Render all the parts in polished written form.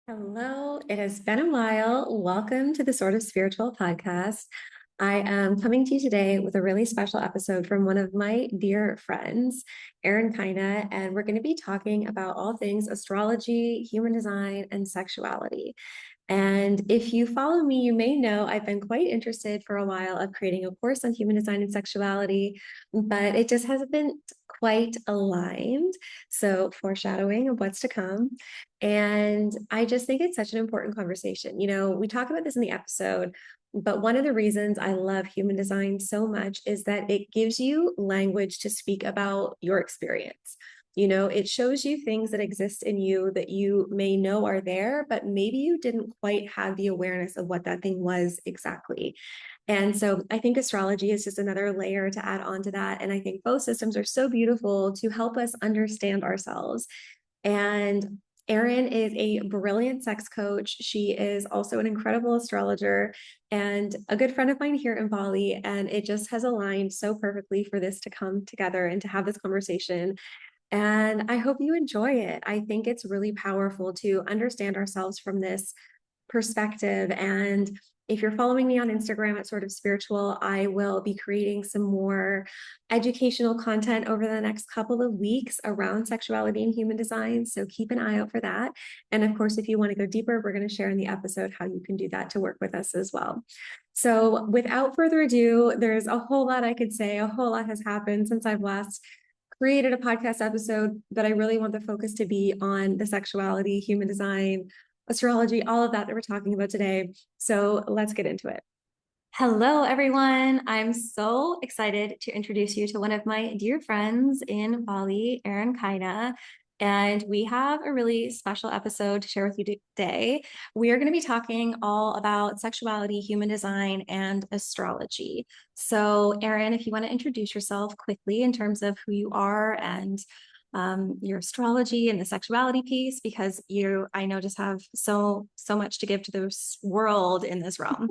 Hello, it has been a while. Welcome to the Sort of Spiritual podcast. I am coming to you today with a really special episode from one of my dear friends, Erin Kyna, and we're going to be talking about all things astrology, human design, and sexuality. And if you follow me, you may know I've been quite interested for a while of creating a course on human design and sexuality, but it just hasn't been quite aligned. So, foreshadowing of what's to come. And I just think it's such an important conversation. We talk about this in the episode, but one of the reasons I love human design so much is that it gives you language to speak about your experience. It shows you things that exist in you that you may know are there, but maybe you didn't quite have the awareness of what that thing was exactly. And so I think astrology is just another layer to add on to that. And I think both systems are so beautiful to help us understand ourselves. And Erin is a brilliant sex coach. She is also an incredible astrologer and a good friend of mine here in Bali. And it just has aligned so perfectly for this to come together and to have this conversation. And I hope you enjoy it. I think it's really powerful to understand ourselves from this perspective. And if you're following me on Instagram at Sort of Spiritual, I will be creating some more educational content over the next couple of weeks around sexuality and human design. So keep an eye out for that. And of course, if you want to go deeper, we're going to share in the episode how you can do that to work with us as well. So without further ado, there's a whole lot I could say. A whole lot has happened since I've last created a podcast episode, but I really want the focus to be on the sexuality, human design, astrology, all of that we're talking about today. So let's get into it. Hello, everyone. I'm so excited to introduce you to one of my dear friends in Bali, Erin Kyna. And we have a really special episode to share with you today. We are going to be talking all about sexuality, human design, and astrology. So, Erin, if you want to introduce yourself quickly in terms of who you are and your astrology and the sexuality piece, because I know, just have so much to give to this world in this realm.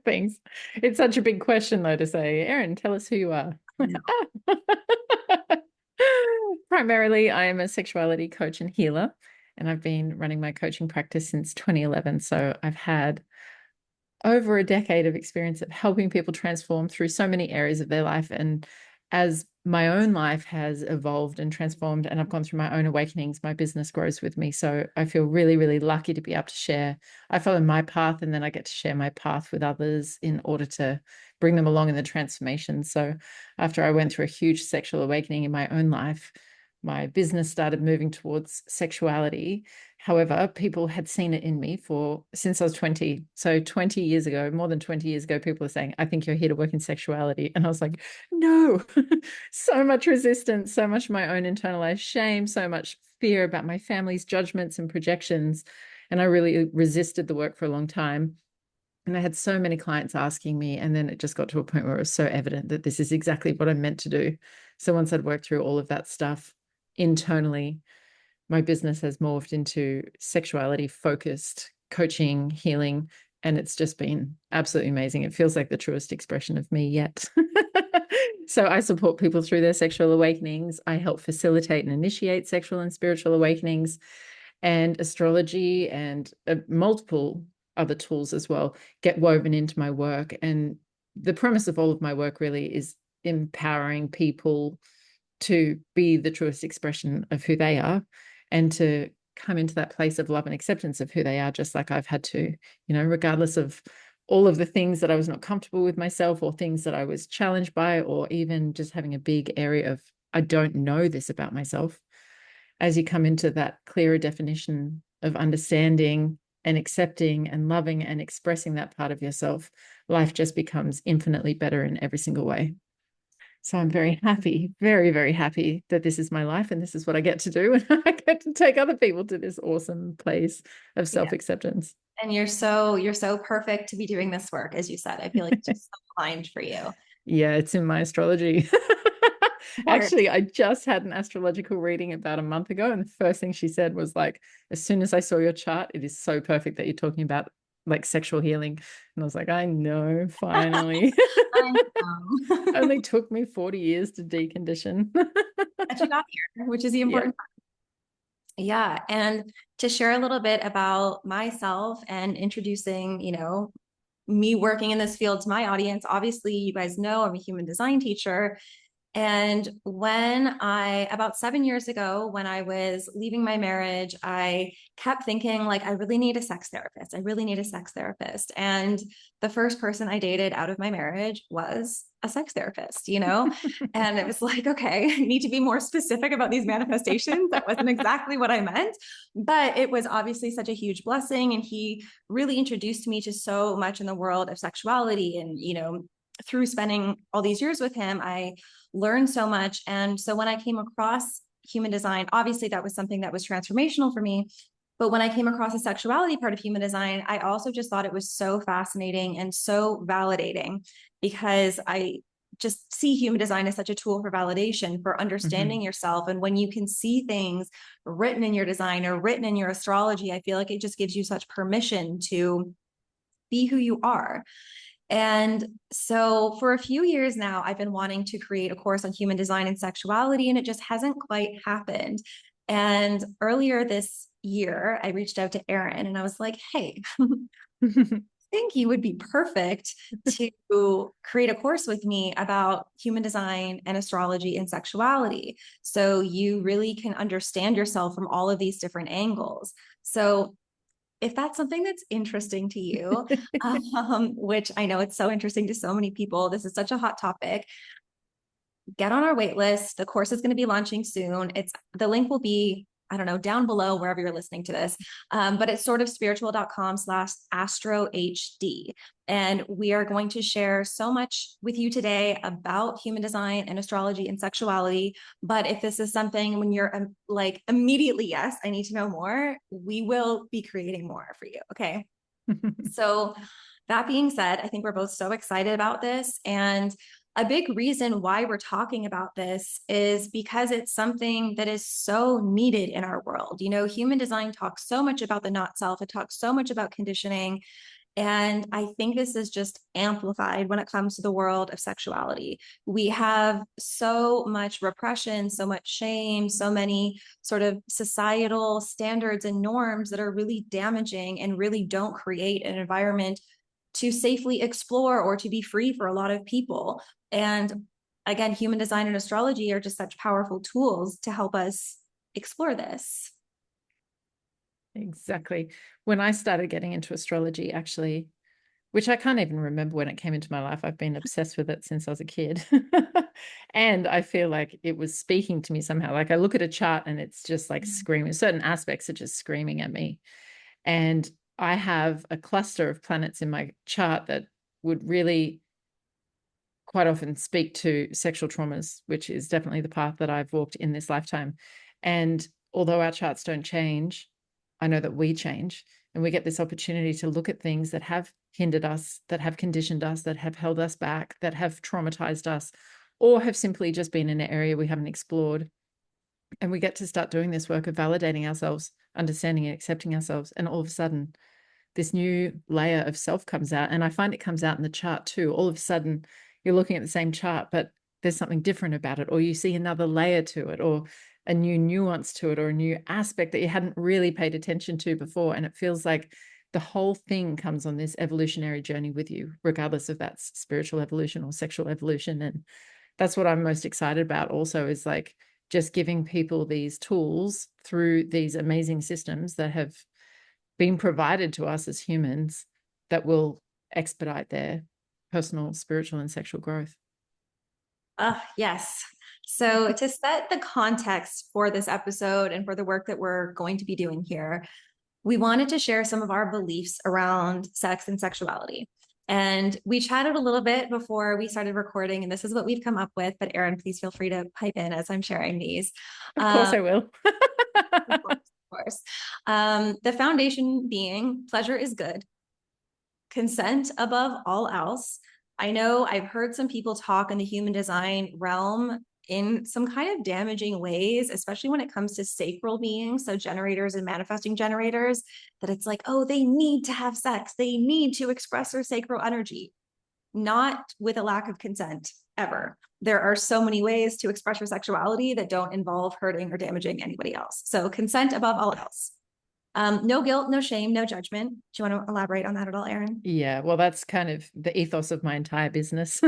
Thanks. It's such a big question, though, to say, Erin, tell us who you are. Primarily, I am a sexuality coach and healer, and I've been running my coaching practice since 2011. So I've had over a decade of experience of helping people transform through so many areas of their life. And as my own life has evolved and transformed, and I've gone through my own awakenings, my business grows with me. So I feel really, really lucky to be able to share. I follow my path, and then I get to share my path with others in order to bring them along in the transformation. So after I went through a huge sexual awakening in my own life, my business started moving towards sexuality. However, people had seen it in me since I was 20. So 20 years ago, more than 20 years ago, people were saying, I think you're here to work in sexuality. And I was like, no, so much resistance, so much of my own internalized shame, so much fear about my family's judgments and projections. And I really resisted the work for a long time. And I had so many clients asking me, and then it just got to a point where it was so evident that this is exactly what I'm meant to do. So once I'd worked through all of that stuff internally, my business has morphed into sexuality focused coaching, healing, and it's just been absolutely amazing. It feels like the truest expression of me yet. So I support people through their sexual awakenings. I help facilitate and initiate sexual and spiritual awakenings, and astrology and multiple other tools as well get woven into my work. And the premise of all of my work really is empowering people to be the truest expression of who they are and to come into that place of love and acceptance of who they are, just like I've had to, regardless of all of the things that I was not comfortable with myself, or things that I was challenged by, or even just having a big area of, I don't know this about myself. As you come into that clearer definition of understanding and accepting and loving and expressing that part of yourself, life just becomes infinitely better in every single way. So I'm very happy, very, very happy that this is my life and this is what I get to do. And I get to take other people to this awesome place of self-acceptance. And you're so perfect to be doing this work, as you said. I feel like it's just so aligned for you. Yeah, it's in my astrology. Actually, I just had an astrological reading about a month ago, and the first thing she said was like, as soon as I saw your chart, it is so perfect that you're talking about like sexual healing. And I was like, I know, finally. I know. Only took me 40 years to decondition. But you got here, which is the Yeah. important part. Yeah. And to share a little bit about myself and introducing, me working in this field to my audience, obviously, you guys know I'm a human design teacher. And about 7 years ago, when I was leaving my marriage, I kept thinking, like, I really need a sex therapist. I really need a sex therapist. And the first person I dated out of my marriage was a sex therapist, And it was like, okay, I need to be more specific about these manifestations. That wasn't exactly what I meant, but it was obviously such a huge blessing. And he really introduced me to so much in the world of sexuality. And, through spending all these years with him, I learned so much. And so when I came across human design, obviously that was something that was transformational for me. But when I came across the sexuality part of human design, I also just thought it was so fascinating and so validating, because I just see human design as such a tool for validation, for understanding yourself. And when you can see things written in your design or written in your astrology, I feel like it just gives you such permission to be who you are. And so for a few years now, I've been wanting to create a course on human design and sexuality, and it just hasn't quite happened. And earlier this year, I reached out to Erin and I was like, hey, I think you would be perfect to create a course with me about human design and astrology and sexuality. So you really can understand yourself from all of these different angles. So if that's something that's interesting to you, which I know it's so interesting to so many people, this is such a hot topic, get on our wait list. The course is going to be launching soon. The link will be, I don't know, down below wherever you're listening to this. But it's sortofspiritual.com/astrohd. And we are going to share so much with you today about human design and astrology and sexuality. But if this is something when you're like immediately, yes, I need to know more, we will be creating more for you. Okay. So that being said, I think we're both so excited about this. And a big reason why we're talking about this is because it's something that is so needed in our world. Human design talks so much about the not self, it talks so much about conditioning. And I think this is just amplified when it comes to the world of sexuality. We have so much repression, so much shame, so many sort of societal standards and norms that are really damaging and really don't create an environment to safely explore or to be free for a lot of people. And again, human design and astrology are just such powerful tools to help us explore this. Exactly. When I started getting into astrology, actually, which I can't even remember when it came into my life, I've been obsessed with it since I was a kid. And I feel like it was speaking to me somehow. Like I look at a chart and it's just like screaming. Certain aspects are just screaming at me. And I have a cluster of planets in my chart that would really quite often speak to sexual traumas, which is definitely the path that I've walked in this lifetime. And although our charts don't change, I know that we change, and we get this opportunity to look at things that have hindered us, that have conditioned us, that have held us back, that have traumatized us, or have simply just been in an area we haven't explored. And we get to start doing this work of validating ourselves, understanding and accepting ourselves. And all of a sudden, this new layer of self comes out. And I find it comes out in the chart too. All of a sudden, you're looking at the same chart, but there's something different about it, or you see another layer to it, or a new nuance to it, or a new aspect that you hadn't really paid attention to before. And it feels like the whole thing comes on this evolutionary journey with you, regardless if that's spiritual evolution or sexual evolution. And that's what I'm most excited about also, is like just giving people these tools through these amazing systems that have been provided to us as humans that will expedite their personal, spiritual, and sexual growth. Yes. So to set the context for this episode and for the work that we're going to be doing here, we wanted to share some of our beliefs around sex and sexuality. And we chatted a little bit before we started recording, and this is what we've come up with. But Erin, please feel free to pipe in as I'm sharing these. Of course I will. Of course, of course. The foundation being pleasure is good, consent above all else. I know I've heard some people talk in the human design realm in some kind of damaging ways, especially when it comes to sacral beings, so generators and manifesting generators, that it's like, oh, they need to have sex. They need to express their sacral energy, not with a lack of consent. ever. There are so many ways to express your sexuality that don't involve hurting or damaging anybody else. So consent above all else. No guilt, no shame, no judgment. Do you want to elaborate on that at all, Erin? Yeah, well, that's kind of the ethos of my entire business.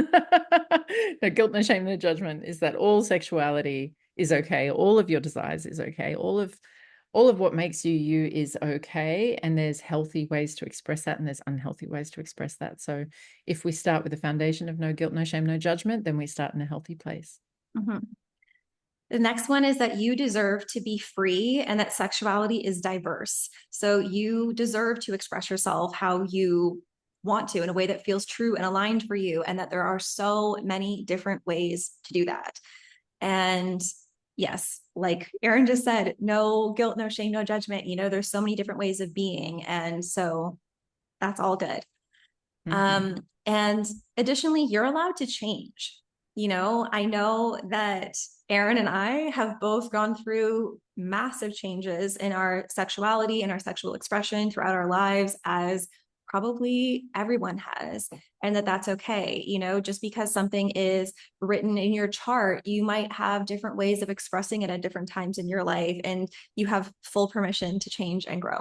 No guilt, no shame, no judgment is that all sexuality is okay. All of your desires is okay. All of what makes you you is okay. And there's healthy ways to express that, and there's unhealthy ways to express that. So if we start with the foundation of no guilt, no shame, no judgment, then we start in a healthy place. Mm-hmm. The next one is that you deserve to be free and that sexuality is diverse. So you deserve to express yourself how you want to in a way that feels true and aligned for you, and that there are so many different ways to do that. And yes, like Erin just said, no guilt, no shame, no judgment. There's so many different ways of being. And so that's all good. And additionally, you're allowed to change. I know that Erin and I have both gone through massive changes in our sexuality and our sexual expression throughout our lives, as probably everyone has, and that's okay. Just because something is written in your chart, you might have different ways of expressing it at different times in your life, and you have full permission to change and grow.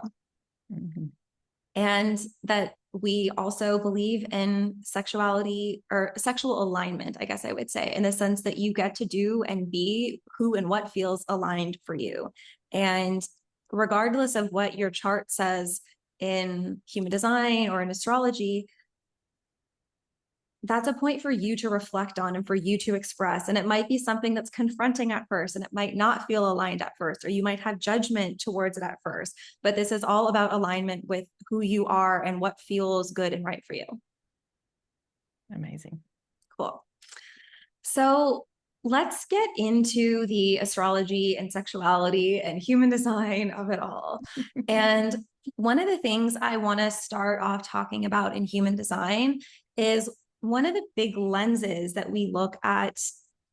And that we also believe in sexuality, or sexual alignment, I guess I would say, in the sense that you get to do and be who and what feels aligned for you. And regardless of what your chart says in human design or in astrology, that's a point for you to reflect on and for you to express. And it might be something that's confronting at first, and it might not feel aligned at first, or you might have judgment towards it at first. But this is all about alignment with who you are and what feels good and right for you. Amazing. Cool. So let's get into the astrology and sexuality and human design of it all. And one of the things I want to start off talking about in human design is one of the big lenses that we look at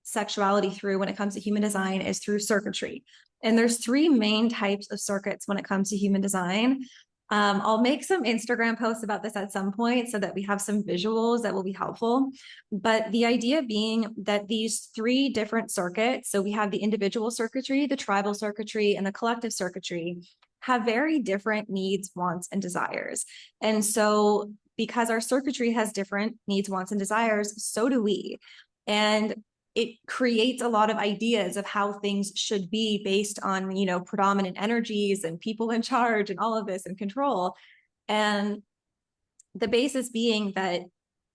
sexuality through when it comes to human design is through circuitry. And there's three main types of circuits when it comes to human design. I'll make some Instagram posts about this at some point so that we have some visuals that will be helpful. But the idea being that these three different circuits, so we have the individual circuitry, the tribal circuitry, and the collective circuitry, have very different needs, wants, and desires. And so because our circuitry has different needs, wants, and desires, so do we. And it creates a lot of ideas of how things should be based on, predominant energies and people in charge and all of this and control. And the basis being that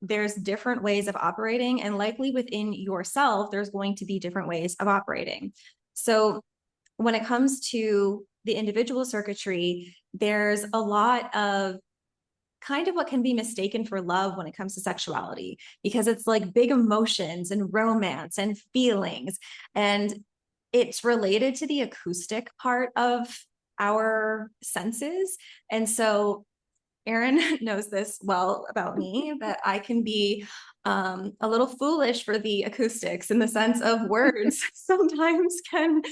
there's different ways of operating, and likely within yourself, there's going to be different ways of operating. So when it comes to the individual circuitry, there's a lot of kind of what can be mistaken for love when it comes to sexuality, because it's like big emotions and romance and feelings, and it's related to the acoustic part of our senses. And so Erin knows this well about me, that I can be a little foolish for the acoustics, in the sense of words sometimes can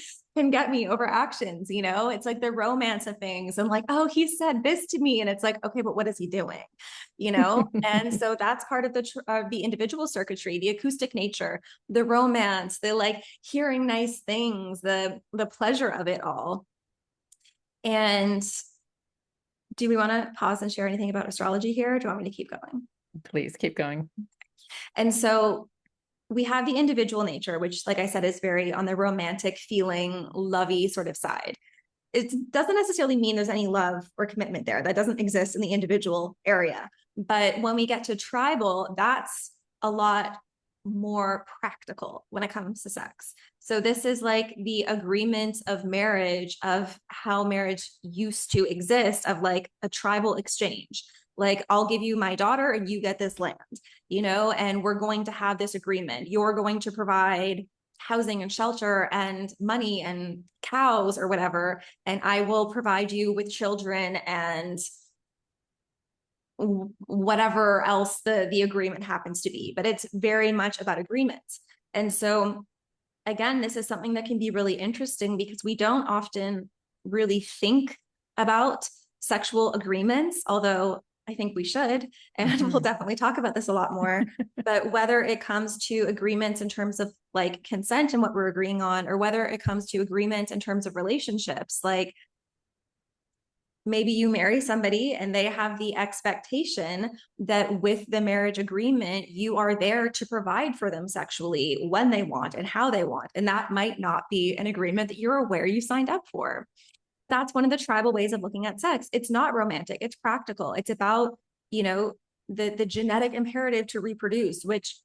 get me over actions. It's like the romance of things, and like, oh, he said this to me, and it's like, okay, but what is he doing? And so that's part of the individual circuitry, the acoustic nature, the romance, the like hearing nice things, the pleasure of it all. And do we want to pause and share anything about astrology here, or do you want me to keep going? Please keep going. And so we have the individual nature, which, like I said, is very on the romantic, feeling, lovey sort of side. It doesn't necessarily mean there's any love or commitment there. That doesn't exist in the individual area. But when we get to tribal, that's a lot more practical when it comes to sex. So this is like the agreement of marriage, of how marriage used to exist, of like a tribal exchange. Like, I'll give you my daughter and you get this land, and we're going to have this agreement. You're going to provide housing and shelter and money and cows or whatever, and I will provide you with children and whatever else the agreement happens to be. But it's very much about agreements. And so again, this is something that can be really interesting, because we don't often really think about sexual agreements, although I think we should, and we'll definitely talk about this a lot more. But whether it comes to agreements in terms of like consent and what we're agreeing on, or whether it comes to agreements in terms of relationships, like maybe you marry somebody and they have the expectation that with the marriage agreement, you are there to provide for them sexually when they want and how they want. And that might not be an agreement that you're aware you signed up for. That's one of the tribal ways of looking at sex. It's not romantic, it's practical. It's about, you know, the genetic imperative to reproduce, which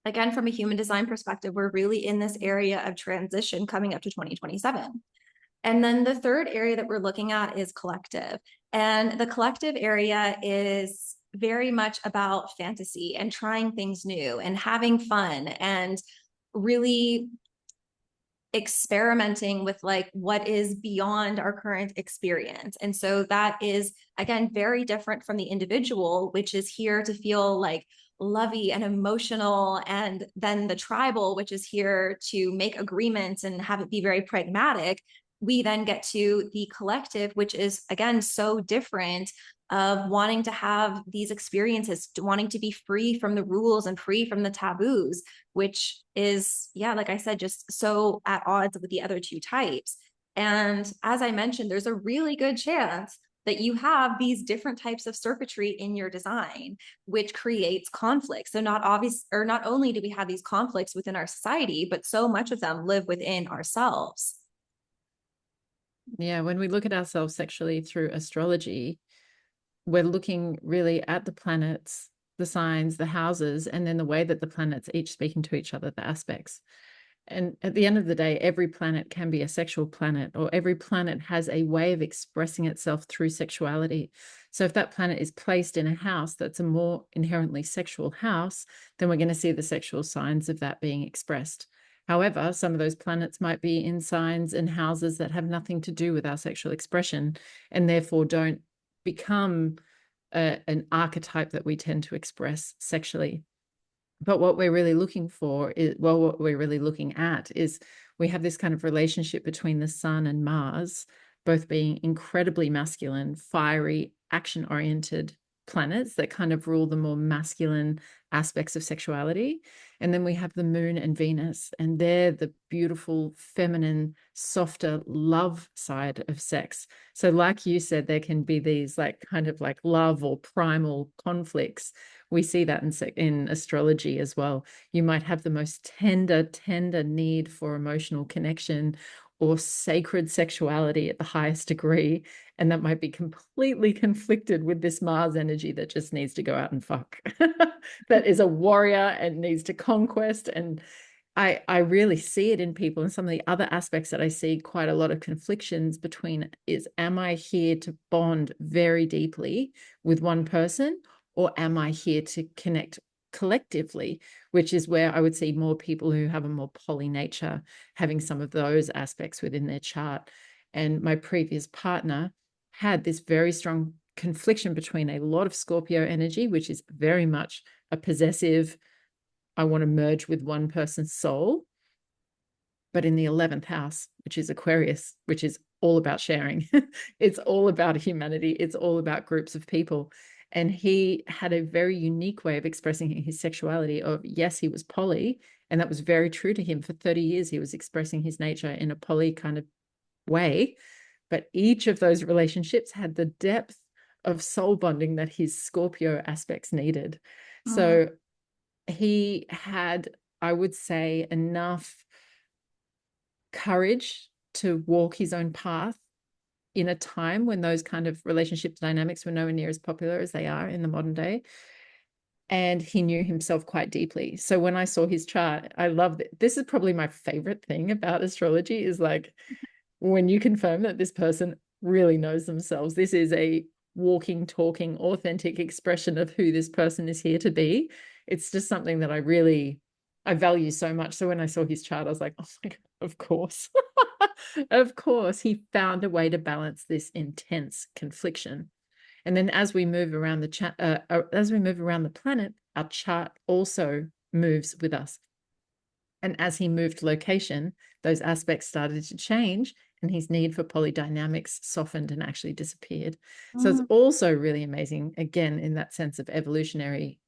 again, from a human design perspective, we're really in this area of transition coming up to 2027. And then the third area that we're looking at is collective. And the collective area is very much about fantasy and trying things new and having fun and really experimenting with like what is beyond our current experience. And so that is, again, very different from the individual, which is here to feel like lovey and emotional, and then the tribal, which is here to make agreements and have it be very pragmatic. We then get to the collective, which is again so different, of wanting to have these experiences, wanting to be free from the rules and free from the taboos, which is, yeah, like I said, just so at odds with the other two types. And as I mentioned, there's a really good chance that you have these different types of circuitry in your design, which creates conflict. So not obvious, or not only do we have these conflicts within our society, but so much of them live within ourselves. Yeah, when we look at ourselves sexually through astrology, we're looking really at the planets, the signs, the houses, and then the way that the planets each speaking to each other, the aspects. And at the end of the day, every planet can be a sexual planet, or every planet has a way of expressing itself through sexuality. So if that planet is placed in a house that's a more inherently sexual house, then we're going to see the sexual signs of that being expressed. However, some of those planets might be in signs and houses that have nothing to do with our sexual expression, and therefore don't become an archetype that we tend to express sexually. But what we're really looking for is, well, what we're really looking at is we have this kind of relationship between the sun and Mars, both being incredibly masculine, fiery, action-oriented planets that kind of rule the more masculine aspects of sexuality. And then we have the moon and Venus, and they're the beautiful, feminine, softer love side of sex. So like you said, there can be these like kind of like love or primal conflicts. We see that in astrology as well. You might have the most tender need for emotional connection or sacred sexuality at the highest degree, and that might be completely conflicted with this Mars energy that just needs to go out and fuck. That is a warrior and needs to conquest. And I really see it in people. And some of the other aspects that I see quite a lot of conflictions between is, am I here to bond very deeply with one person, or am I here to connect collectively, which is where I would see more people who have a more poly nature having some of those aspects within their chart. And my previous partner had this very strong confliction between a lot of Scorpio energy, which is very much a possessive, I want to merge with one person's soul, but in the 11th house, which is Aquarius, which is all about sharing. It's all about humanity. It's all about groups of people. And he had a very unique way of expressing his sexuality of, yes, he was poly, and that was very true to him. For 30 years, he was expressing his nature in a poly kind of way. But each of those relationships had the depth of soul bonding that his Scorpio aspects needed. So he had, I would say, enough courage to walk his own path in a time when those kind of relationship dynamics were nowhere near as popular as they are in the modern day. And he knew himself quite deeply. So when I saw his chart, I love that. This is probably my favorite thing about astrology, is like when you confirm that this person really knows themselves. This is a walking, talking, authentic expression of who this person is here to be. It's just something that I value so much. So when I saw his chart, I was like, oh my God, of course. Of course, he found a way to balance this intense confliction. And then as we move around the planet, our chart also moves with us. And as he moved location, those aspects started to change, and his need for polydynamics softened and actually disappeared. So it's Mm. also really amazing, again, in that sense of evolutionary,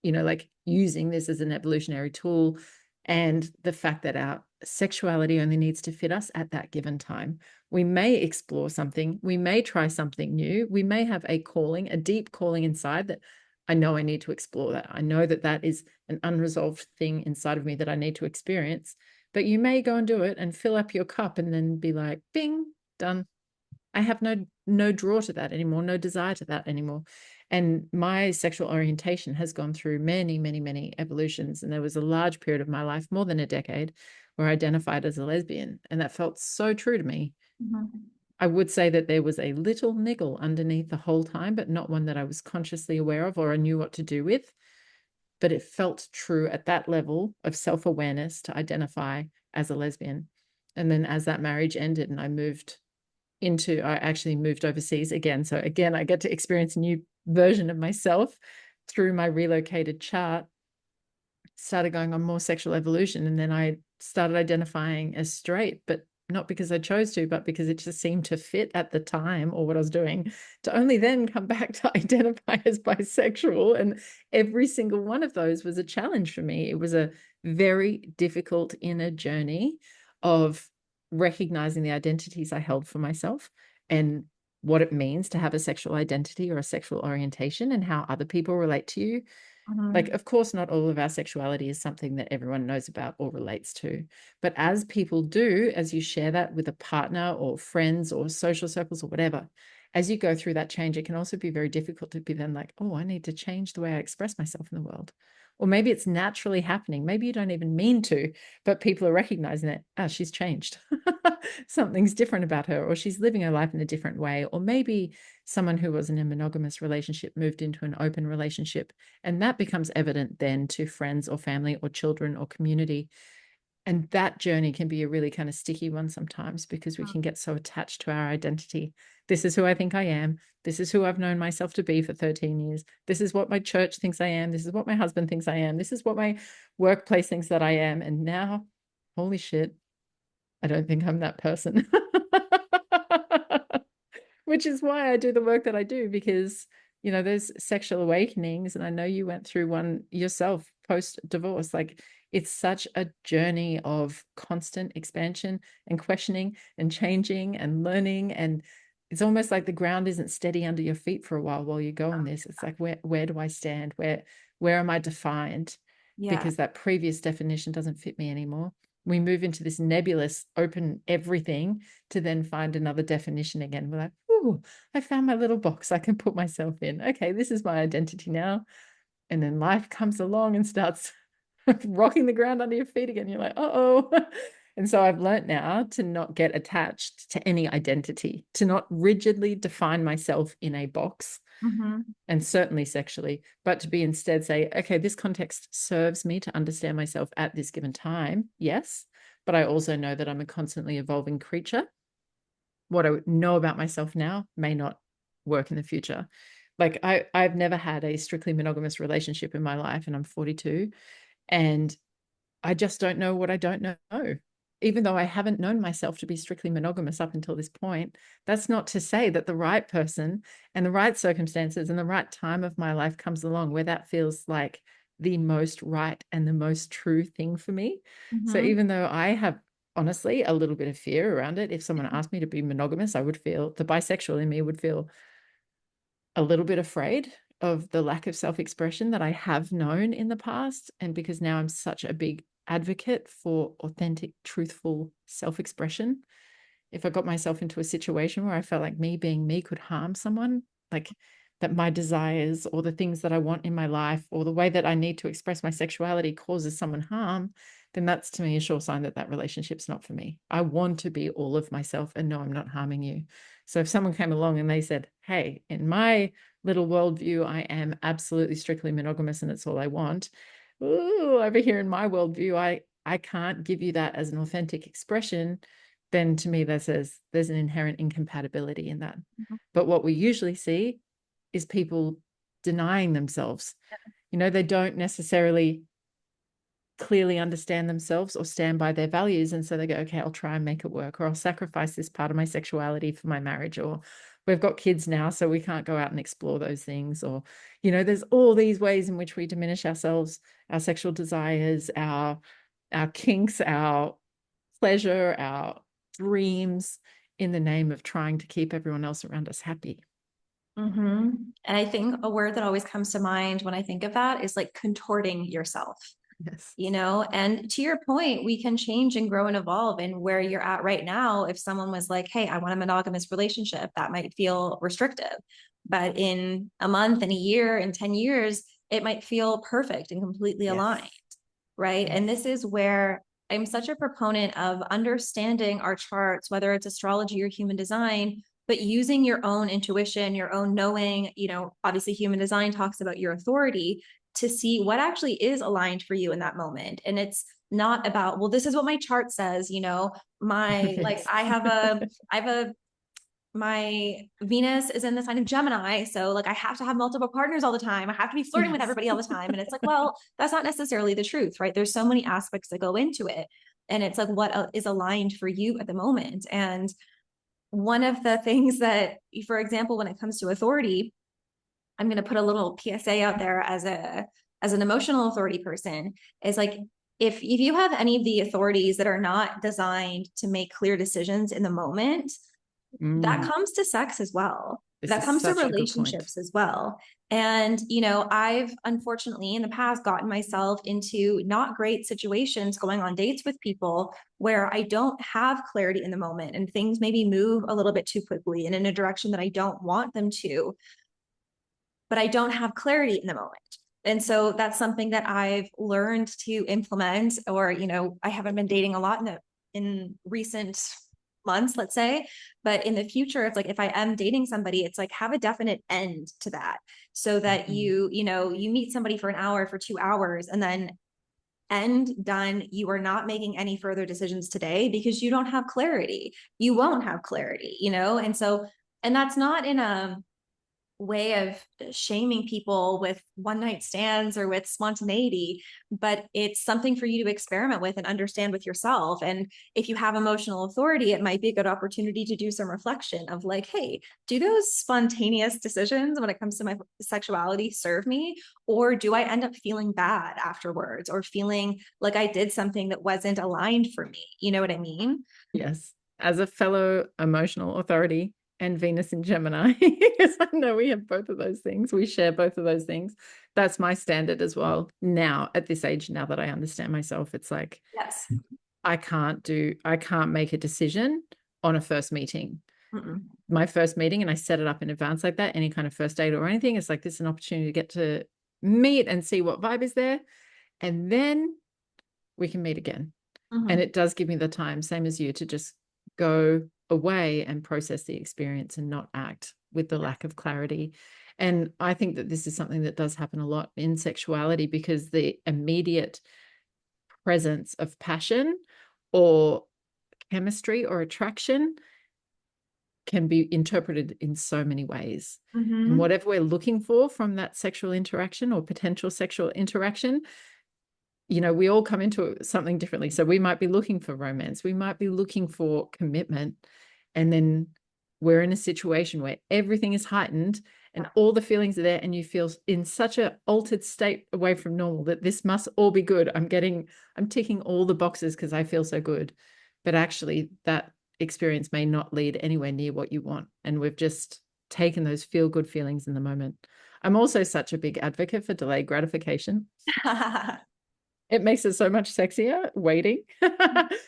like using this as an evolutionary tool, and the fact that our sexuality only needs to fit us at that given time. We may explore something, we may try something new, we may have a calling, a deep calling inside that I know I need to explore that. I know that that is an unresolved thing inside of me that I need to experience. But you may go and do it and fill up your cup and then be like, bing, done. I have no draw to that anymore, no desire to that anymore. And my sexual orientation has gone through many, many, many evolutions. And there was a large period of my life, more than a decade, where I identified as a lesbian. And that felt so true to me. Mm-hmm. I would say that there was a little niggle underneath the whole time, but not one that I was consciously aware of or I knew what to do with. But it felt true at that level of self-awareness to identify as a lesbian. And then as that marriage ended and I actually moved overseas again. So again, I get to experience a new version of myself through my relocated chart, started going on more sexual evolution. And then I started identifying as straight, but not because I chose to, but because it just seemed to fit at the time or what I was doing, to only then come back to identify as bisexual. And every single one of those was a challenge for me. It was a very difficult inner journey of recognizing the identities I held for myself and what it means to have a sexual identity or a sexual orientation and how other people relate to you. Mm-hmm. Like, of course, not all of our sexuality is something that everyone knows about or relates to. But as people do, as you share that with a partner or friends or social circles or whatever, as you go through that change, it can also be very difficult to be then like, oh, I need to change the way I express myself in the world. Or maybe it's naturally happening. Maybe you don't even mean to, but people are recognizing that, oh, she's changed. Something's different about her, or she's living her life in a different way. Or maybe someone who was in a monogamous relationship moved into an open relationship. And that becomes evident then to friends or family or children or community. And that journey can be a really kind of sticky one sometimes because we can get so attached to our identity. This is who I think I am. This is who I've known myself to be for 13 years. This is what my church thinks I am. This is what my husband thinks I am. This is what my workplace thinks that I am. And now, holy shit, I don't think I'm that person. Which is why I do the work that I do, because, there's sexual awakenings. And I know you went through one yourself post-divorce. Like, it's such a journey of constant expansion and questioning and changing and learning. And it's almost like the ground isn't steady under your feet for a while you go on this. It's like, where do I stand? Where am I defined? Yeah. Because that previous definition doesn't fit me anymore. We move into this nebulous, open everything to then find another definition again. We're like, ooh, I found my little box I can put myself in. Okay, this is my identity now. And then life comes along and starts rocking the ground under your feet again. You're like, uh-oh. And so I've learned now to not get attached to any identity, to not rigidly define myself in a box. Mm-hmm. And certainly sexually, but to be instead say, okay, this context serves me to understand myself at this given time. Yes. But I also know that I'm a constantly evolving creature. What I know about myself now may not work in the future. Like I've never had a strictly monogamous relationship in my life, and I'm 42. And I just don't know what I don't know. Even though I haven't known myself to be strictly monogamous up until this point, that's not to say that the right person and the right circumstances and the right time of my life comes along where that feels like the most right and the most true thing for me. Mm-hmm. So even though I have honestly a little bit of fear around it, if someone asked me to be monogamous, I would feel, the bisexual in me would feel a little bit afraid of the lack of self-expression that I have known in the past. And because now I'm such a big advocate for authentic, truthful self-expression, if I got myself into a situation where I felt like me being me could harm someone, like that my desires or the things that I want in my life or the way that I need to express my sexuality causes someone harm, then that's to me a sure sign that that relationship's not for me. I want to be all of myself and no, I'm not harming you. So if someone came along and they said, hey, in my little worldview, I am absolutely strictly monogamous and it's all I want. Ooh, over here in my worldview, I can't give you that as an authentic expression. Then to me, that says there's an inherent incompatibility in that. Mm-hmm. But what we usually see is people denying themselves. They don't necessarily clearly understand themselves or stand by their values. And so they go, okay, I'll try and make it work, or I'll sacrifice this part of my sexuality for my marriage, or we've got kids now, so we can't go out and explore those things. Or, there's all these ways in which we diminish ourselves, our sexual desires, our kinks, our pleasure, our dreams, in the name of trying to keep everyone else around us happy. Mm-hmm. And I think a word that always comes to mind when I think of that is like contorting yourself. Yes. And to your point, we can change and grow and evolve. And where you're at right now, if someone was like, hey, I want a monogamous relationship, that might feel restrictive. But in a month, in a year, in 10 years, it might feel perfect and completely aligned. Right. Yes. And this is where I'm such a proponent of understanding our charts, whether it's astrology or human design, but using your own intuition, your own knowing. Obviously human design talks about your authority to see what actually is aligned for you in that moment. And it's not about, well, this is what my chart says, my Venus is in the sign of Gemini. So like, I have to have multiple partners all the time. I have to be flirting with everybody all the time. And it's like, well, that's not necessarily the truth, right? There's so many aspects that go into it. And it's like, what is aligned for you at the moment? And one of the things that, for example, when it comes to authority, I'm going to put a little PSA out there as an emotional authority person, is like, if you have any of the authorities that are not designed to make clear decisions in the moment, that comes to sex as well. That comes to relationships as well. And, I've unfortunately in the past gotten myself into not great situations going on dates with people where I don't have clarity in the moment, and things maybe move a little bit too quickly and in a direction that I don't want them to, but I don't have clarity in the moment. And so that's something that I've learned to implement. Or, I haven't been dating a lot in recent months, let's say, but in the future, it's like, if I am dating somebody, it's like, have a definite end to that, so that you meet somebody for an hour, for 2 hours, and then end, done. You are not making any further decisions today because you don't have clarity. You won't have clarity, and that's not in a way of shaming people with one night stands or with spontaneity, but it's something for you to experiment with and understand with yourself. And if you have emotional authority, it might be a good opportunity to do some reflection of like, hey, do those spontaneous decisions when it comes to my sexuality serve me? Or do I end up feeling bad afterwards, or feeling like I did something that wasn't aligned for me? You know what I mean? Yes. As a fellow emotional authority and Venus in Gemini, because I know we have both of those things. We share both of those things. That's my standard as well. Now, at this age, now that I understand myself, it's like, yes, I can't make a decision on a first meeting. Mm-mm. My first meeting, and I set it up in advance like that, any kind of first date or anything, it's like, this is an opportunity to get to meet and see what vibe is there. And then we can meet again. Mm-hmm. And it does give me the time, same as you, to just go away and process the experience and not act with the lack of clarity. And I think that this is something that does happen a lot in sexuality, because the immediate presence of passion or chemistry or attraction can be interpreted in so many ways. Mm-hmm. And whatever we're looking for from that sexual interaction or potential sexual interaction, we all come into something differently. So we might be looking for romance. We might be looking for commitment. And then we're in a situation where everything is heightened and all the feelings are there, and you feel in such an altered state away from normal that this must all be good. I'm ticking all the boxes because I feel so good. But actually that experience may not lead anywhere near what you want. And we've just taken those feel good feelings in the moment. I'm also such a big advocate for delayed gratification. It makes it so much sexier waiting,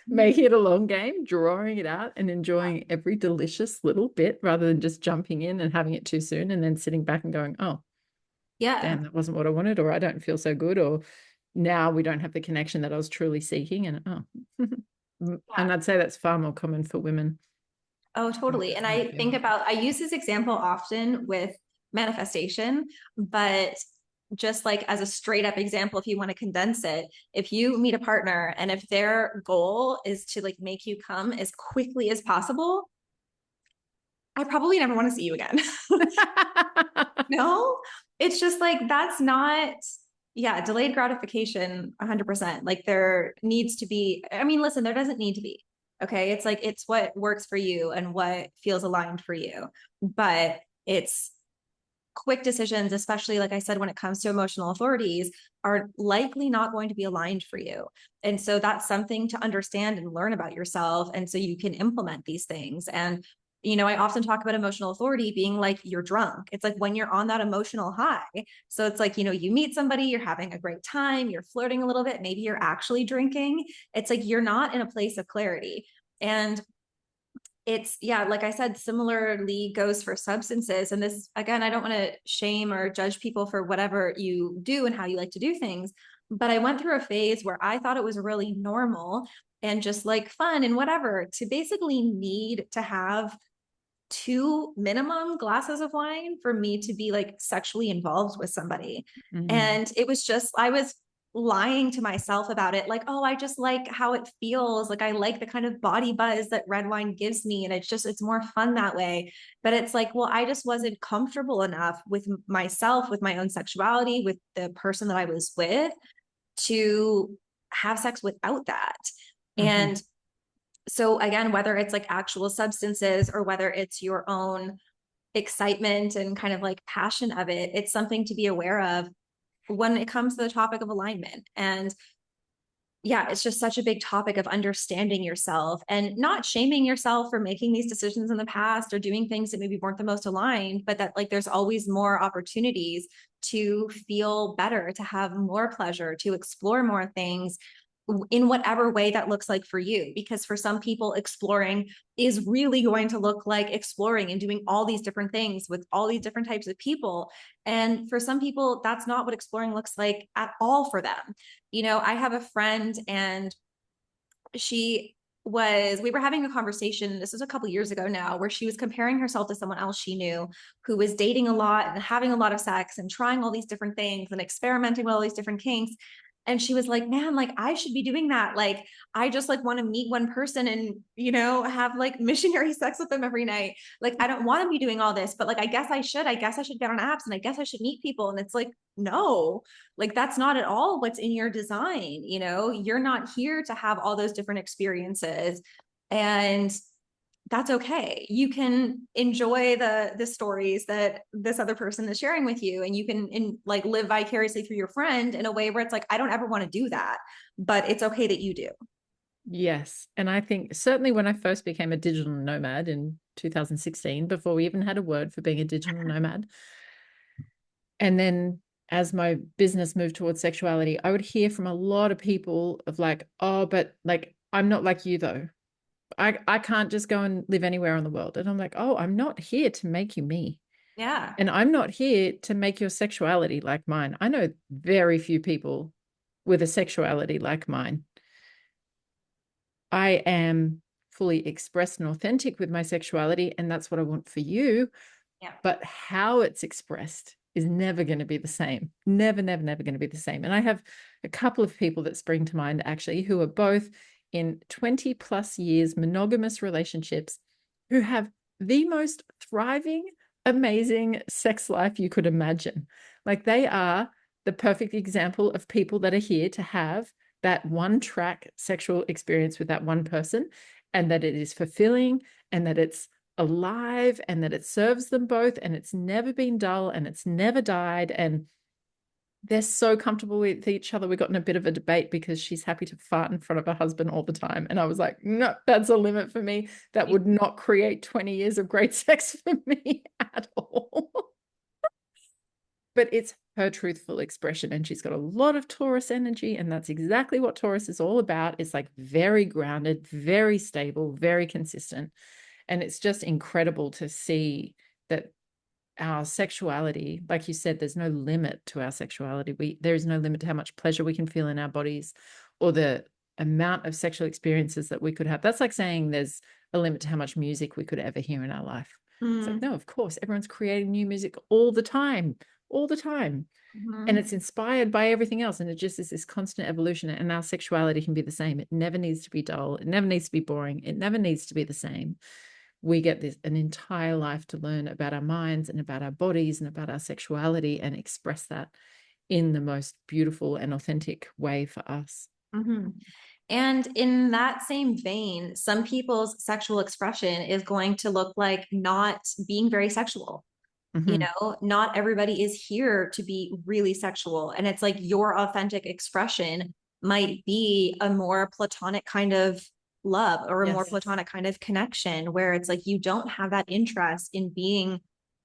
making it a long game, drawing it out and enjoying every delicious little bit, rather than just jumping in and having it too soon and then sitting back and going, oh, yeah, damn, that wasn't what I wanted, or I don't feel so good, or now we don't have the connection that I was truly seeking. And and I'd say that's far more common for women. Oh, totally. And I use this example often with manifestation, but just like as a straight up example, if you want to condense it, if you meet a partner and if their goal is to like make you come as quickly as possible, I probably never want to see you again. No, it's just like, that's not Yeah, delayed gratification, 100%. Like there needs to be, I mean, listen, there doesn't need to be. Okay. It's like, it's what works for you and what feels aligned for you. But it's quick decisions, especially like I said, when it comes to emotional authorities, are likely not going to be aligned for you. And so that's something to understand and learn about yourself. And so you can implement these things. And I often talk about emotional authority being like you're drunk. It's like when you're on that emotional high. So it's like, you meet somebody, you're having a great time, you're flirting a little bit, maybe you're actually drinking. It's like you're not in a place of clarity. And it's, yeah, like I said, similarly goes for substances. And this, again, I don't want to shame or judge people for whatever you do and how you like to do things. But I went through a phase where I thought it was really normal and just like fun and whatever to basically need to have two minimum glasses of wine for me to be like sexually involved with somebody. And it was just, I was lying to myself about it. Like, oh, I just like how it feels. Like, I like the kind of body buzz that red wine gives me. And it's more fun that way. But it's like, well, I just wasn't comfortable enough with myself, with my own sexuality, with the person that I was with to have sex without that. And so again, whether it's like actual substances or whether it's your own excitement and kind of like passion of it, it's something to be aware of when it comes to the topic of alignment. And yeah, it's just such a big topic of understanding yourself and not shaming yourself for making these decisions in the past or doing things that maybe weren't the most aligned, but that like there's always more opportunities to feel better, to have more pleasure, to explore more things in whatever way that looks like for you. Because for some people, exploring is really going to look like exploring and doing all these different things with all these different types of people. And for some people, that's not what exploring looks like at all for them. I have a friend and we were having a conversation, this was a couple years ago now, where she was comparing herself to someone else she knew who was dating a lot and having a lot of sex and trying all these different things and experimenting with all these different kinks. And she was like, man, like I should be doing that. Like, I just like want to meet one person and, have like missionary sex with them every night. Like, I don't want to be doing all this, but like, I guess I should get on apps and I guess I should meet people. And it's like, no, like that's not at all what's in your design. You're not here to have all those different experiences. And that's okay. You can enjoy the stories that this other person is sharing with you, and you can like live vicariously through your friend in a way where it's like, I don't ever want to do that, but it's okay that you do. Yes. And I think certainly when I first became a digital nomad in 2016, before we even had a word for being a digital nomad, and then as my business moved towards sexuality, I would hear from a lot of people of like, oh, but like, I'm not like you though. I can't just go and live anywhere in the world. And I'm like, oh, I'm not here to make you me. Yeah. And I'm not here to make your sexuality like mine. I know very few people with a sexuality like mine. I am fully expressed and authentic with my sexuality, and that's what I want for you. Yeah. But how it's expressed is never going to be the same. Never, never, never going to be the same. And I have a couple of people that spring to mind actually who are both in 20 plus years monogamous relationships who have the most thriving, amazing sex life you could imagine. Like they are the perfect example of people that are here to have that one track sexual experience with that one person, and that it is fulfilling and that it's alive and that it serves them both and it's never been dull and it's never died, and they're so comfortable with each other. We got in a bit of a debate because she's happy to fart in front of her husband all the time, and I was like, no, that's a limit for me. That would not create 20 years of great sex for me at all. But it's her truthful expression, and she's got a lot of Taurus energy, and that's exactly what Taurus is all about. It's like very grounded, very stable, very consistent. And it's just incredible to see that our sexuality, like you said, there's no limit to our sexuality. There is no limit to how much pleasure we can feel in our bodies or the amount of sexual experiences that we could have. That's like saying there's a limit to how much music we could ever hear in our life. It's like, no, of course, everyone's creating new music all the time. And it's inspired by everything else. And it just is this constant evolution. And our sexuality can be the same. It never needs to be dull. It never needs to be boring. It never needs to be the same. We get an entire life to learn about our minds and about our bodies and about our sexuality and express that in the most beautiful and authentic way for us. Mm-hmm. And in that same vein, some people's sexual expression is going to look like not being very sexual. You know, not everybody is here to be really sexual. And it's like your authentic expression might be a more platonic kind of love or a more platonic kind of connection where it's like you don't have that interest in being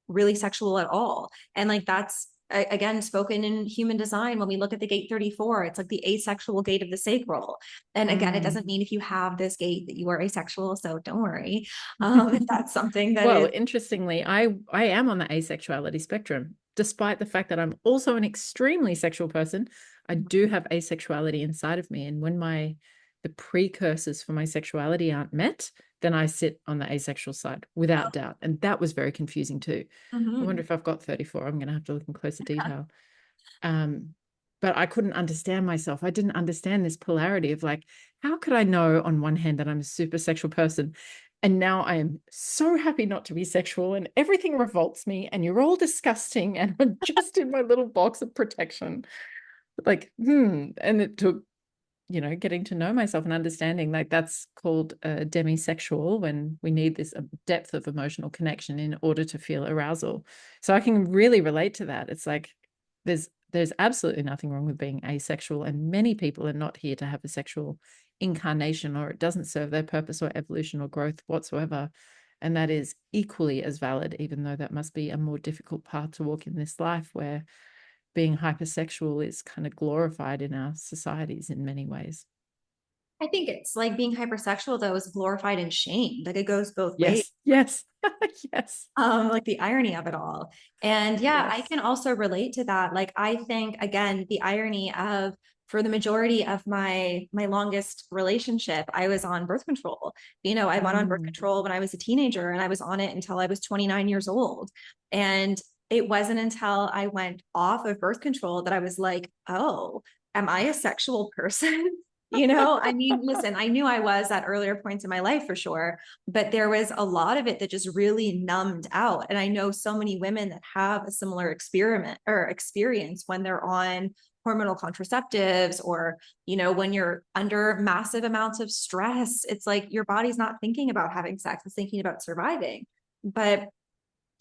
really sexual at all. And like that's again spoken in human design when we look at the gate 34, it's like the asexual gate of the sacral. And again, it doesn't mean if you have this gate that you are asexual, so don't worry. If that's something that well, is interestingly, I am on the asexuality spectrum, despite the fact that I'm also an extremely sexual person. I do have asexuality inside of me, and when the precursors for my sexuality aren't met, then I sit on the asexual side without doubt. And that was very confusing too. I wonder if I've got 34. I'm going to have to look in closer detail. But I couldn't understand myself. I didn't understand this polarity of like, how could I know on one hand that I'm a super sexual person? And now I am so happy not to be sexual and everything revolts me and you're all disgusting and I'm just in my little box of protection. Like, and it took, getting to know myself and understanding like that's called demisexual when we need this depth of emotional connection in order to feel arousal. So I can really relate to that. It's like there's absolutely nothing wrong with being asexual, and many people are not here to have a sexual incarnation, or it doesn't serve their purpose or evolution or growth whatsoever. And that is equally as valid, even though that must be a more difficult path to walk in this life where being hypersexual is kind of glorified in our societies in many ways. I think it's like being hypersexual though is glorified and shamed. Like it goes both ways. Yes. Yes. Like the irony of it all. And yeah, I Yes. can also relate to that. Like I think again, the irony of for the majority of my longest relationship, I was on birth control. I went on birth control when I was a teenager and I was on it until I was 29 years old. And it wasn't until I went off of birth control that I was like, oh, am I a sexual person? I mean, listen, I knew I was at earlier points in my life for sure, but there was a lot of it that just really numbed out. And I know so many women that have a similar experiment or experience when they're on hormonal contraceptives or, when you're under massive amounts of stress, it's like your body's not thinking about having sex, it's thinking about surviving. But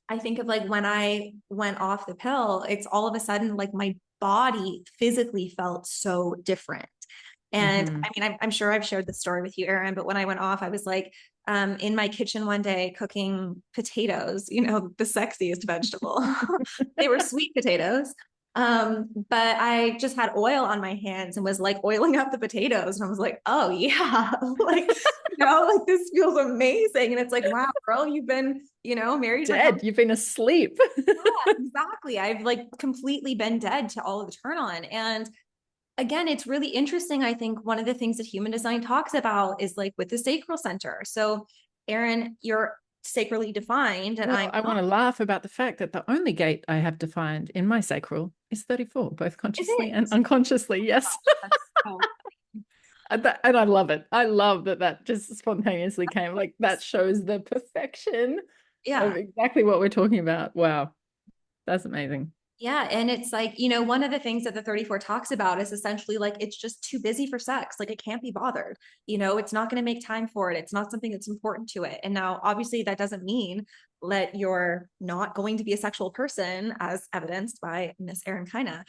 I think of like when I went off the pill, it's all of a sudden like my body physically felt so different. And I mean, I'm sure I've shared this story with you, Erin, but when I went off, I was like in my kitchen one day cooking potatoes, the sexiest vegetable. They were sweet potatoes. But I just had oil on my hands and was like oiling up the potatoes. And I was like, oh yeah, like, like this feels amazing. And it's like, wow, girl, you've been, married. Dead. You've been asleep. Yeah, exactly. I've like completely been dead to all of the turn on. And again, it's really interesting. I think one of the things that human design talks about is like with the sacral center. So, Erin, you're sacrally defined, and I want to laugh about the fact that the only gate I have defined in my sacral is 34, both consciously and unconsciously. Yes. Oh, And I love it. I love that just spontaneously came. Like that shows the perfection of exactly what we're talking about. Wow. That's amazing. Yeah. And it's like, one of the things that the 34 talks about is essentially like, it's just too busy for sex. Like it can't be bothered. It's not going to make time for it. It's not something that's important to it. And now, obviously, that doesn't mean that you're not going to be a sexual person, as evidenced by Miss Erin Kyna,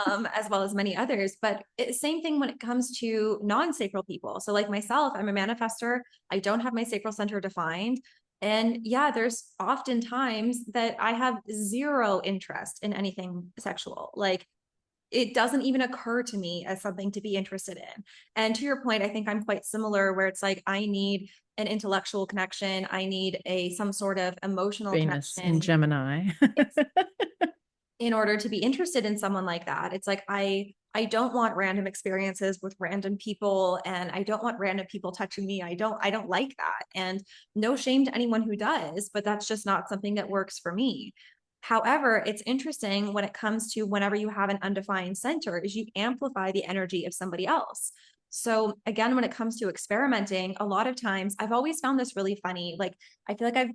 as well as many others. But same thing when it comes to non-sacral people. So, like myself, I'm a manifester. I don't have my sacral center defined. And yeah, there's often times that I have zero interest in anything sexual. Like it doesn't even occur to me as something to be interested in. And to your point, I think I'm quite similar where it's like, I need an intellectual connection. I need some sort of emotional Venus connection in Gemini. in order to be interested in someone like that. It's like, I don't want random experiences with random people, and I don't want random people touching me. I don't like that. And no shame to anyone who does, but that's just not something that works for me. However, it's interesting when it comes to whenever you have an undefined center is you amplify the energy of somebody else. So again, when it comes to experimenting, a lot of times I've always found this really funny. Like I feel like I've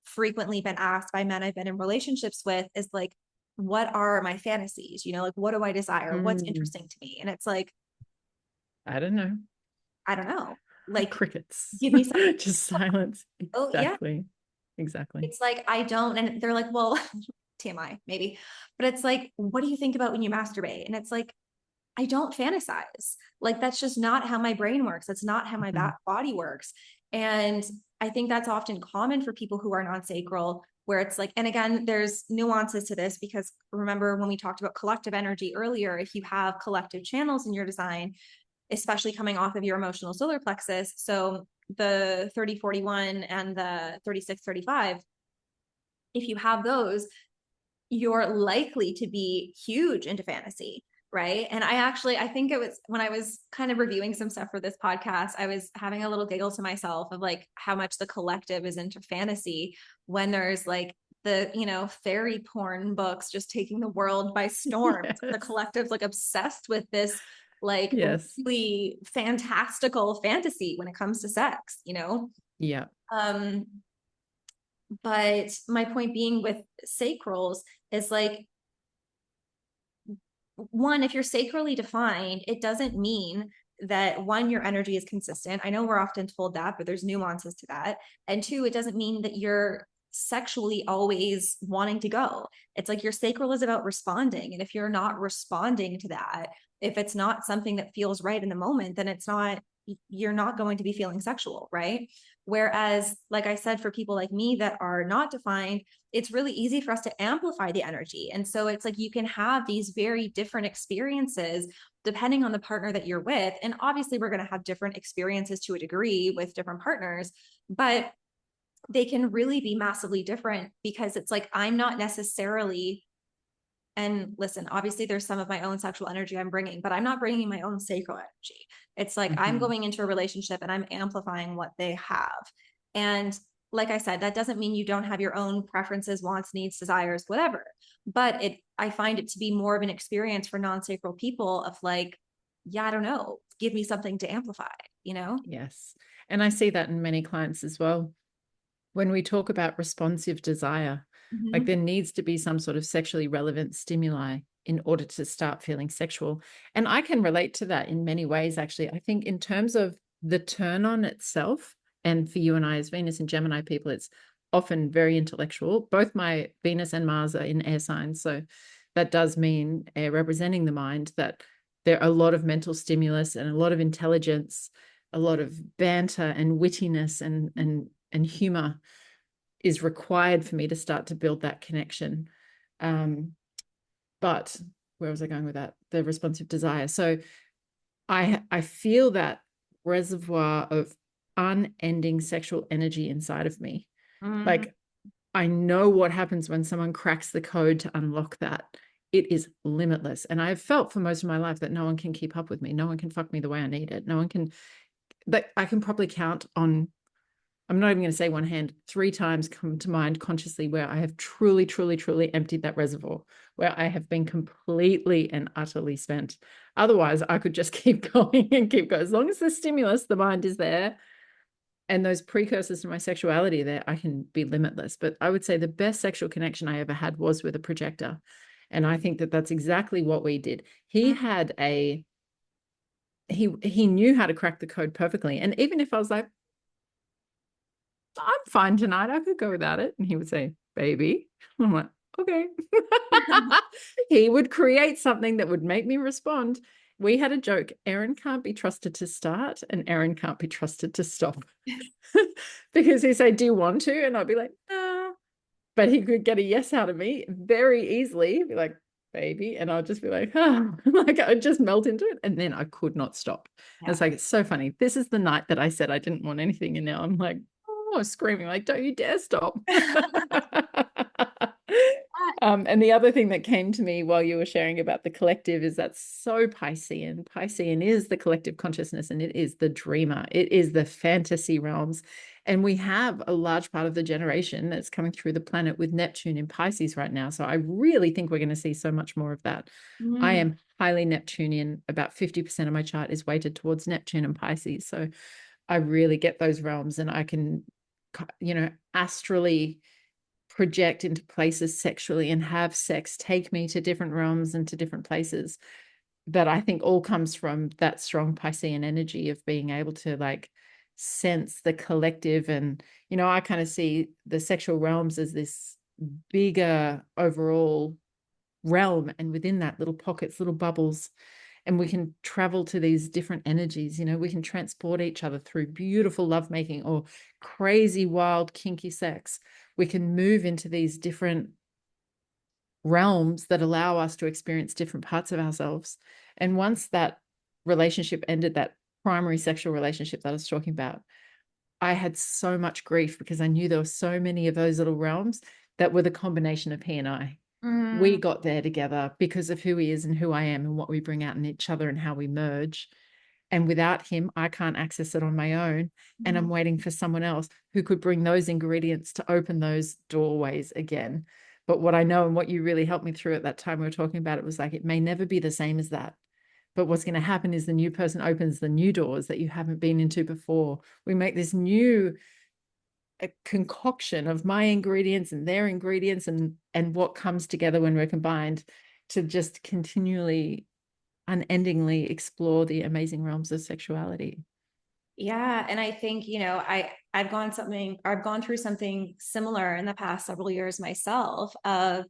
frequently been asked by men I've been in relationships with is like, what are my fantasies? You know, like, what do I desire? What's Mm. interesting to me? And it's like, I don't know. I don't know. Like, Crickets. give me something. Just silence. Oh, yeah. Exactly. It's like, I don't. And they're like, well, TMI, maybe. But it's like, what do you think about when you masturbate? And it's like, I don't fantasize. Like, that's just not how my brain works. That's not how my body works. And I think that's often common for people who are non-sacral, where it's like, and again, there's nuances to this, because remember when we talked about collective energy earlier, if you have collective channels in your design, especially coming off of your emotional solar plexus, so the 3041 and the 3635, if you have those, you're likely to be huge into fantasy, right? And I think it was when I was kind of reviewing some stuff for this podcast, I was having a little giggle to myself of like how much the collective is into fantasy, when there's like the, you know, fairy porn books just taking the world by storm. Yes. The collective's like obsessed with this like Yes. really fantastical fantasy when it comes to sex, you know? Yeah. But my point being with sacrals is like, one, if you're sacrally defined, it doesn't mean that, one, your energy is consistent. I know we're often told that, but there's nuances to that. And two, it doesn't mean that you're sexually always wanting to go. It's like your sacral is about responding. And if you're not responding to that, if it's not something that feels right in the moment, then you're not going to be feeling sexual, right? Whereas, like I said, for people like me that are not defined, it's really easy for us to amplify the energy. And so it's like you can have these very different experiences depending on the partner that you're with. And obviously, we're going to have different experiences to a degree with different partners, but they can really be massively different, because it's like, I'm not necessarily, and listen, obviously there's some of my own sexual energy I'm bringing, but I'm not bringing my own sacral energy. It's like, I'm going into a relationship and I'm amplifying what they have. And like I said, that doesn't mean you don't have your own preferences, wants, needs, desires, whatever. But I find it to be more of an experience for non-sacral people of like, yeah, I don't know, give me something to amplify, you know? Yes. And I see that in many clients as well. When we talk about responsive desire, like there needs to be some sort of sexually relevant stimuli in order to start feeling sexual. And I can relate to that in many ways, actually. I think in terms of the turn on itself, and for you and I as Venus and Gemini people, it's often very intellectual. Both my Venus and Mars are in air signs. So that does mean air representing the mind, that there are a lot of mental stimulus and a lot of intelligence, a lot of banter and wittiness and humor is required for me to start to build that connection. But where was I going with that? The responsive desire. So I feel that reservoir of unending sexual energy inside of me. Like, I know what happens when someone cracks the code to unlock that. It is limitless. And I've felt for most of my life that no one can keep up with me. No one can fuck me the way I need it. No one can, but I can probably count on, I'm not even going to say one hand, 3 times come to mind consciously where I have truly, truly, truly emptied that reservoir, where I have been completely and utterly spent. Otherwise, I could just keep going and keep going. As long as the stimulus, the mind is there, and those precursors to my sexuality there, I can be limitless. But I would say the best sexual connection I ever had was with a projector. And I think that that's exactly what we did. He had he knew how to crack the code perfectly. And even if I was like, I'm fine tonight, I could go without it. And he would say, baby. I'm like, okay. He would create something that would make me respond. We had a joke, Erin can't be trusted to start and Erin can't be trusted to stop. Because he'd say, do you want to? And I'd be like, no. But he could get a yes out of me very easily, be like, baby. And I'd just be like, oh, like I'd just melt into it. And then I could not stop. Yeah. It's like, it's so funny. This is the night that I said I didn't want anything. And now I'm like, oh, screaming, like, don't you dare stop. And the other thing that came to me while you were sharing about the collective is that's so Piscean. Piscean is the collective consciousness, and it is the dreamer. It is the fantasy realms. And we have a large part of the generation that's coming through the planet with Neptune in Pisces right now. So I really think we're going to see so much more of that. I am highly Neptunian. About 50% of my chart is weighted towards Neptune and Pisces. So I really get those realms, and I can, astrally project into places sexually and have sex take me to different realms and to different places. But I think all comes from that strong Piscean energy of being able to like sense the collective. And, you know, I kind of see the sexual realms as this bigger overall realm, and within that, little pockets, little bubbles, and we can travel to these different energies. You know, we can transport each other through beautiful lovemaking or crazy wild kinky sex. We can move into these different realms that allow us to experience different parts of ourselves. And once that relationship ended, that primary sexual relationship that I was talking about, I had so much grief because I knew there were so many of those little realms that were the combination of he and I. We got there together because of who he is and who I am and what we bring out in each other and how we merge. And without him, I can't access it on my own. And I'm waiting for someone else who could bring those ingredients to open those doorways again. But what I know, and what you really helped me through at that time we were talking about, it was like, it may never be the same as that. But what's going to happen is the new person opens the new doors that you haven't been into before. We make this new concoction of my ingredients and their ingredients, and what comes together when we're combined to just continually, unendingly explore the amazing realms of sexuality. Yeah. And I think, you know, I've gone through something similar in the past several years myself, of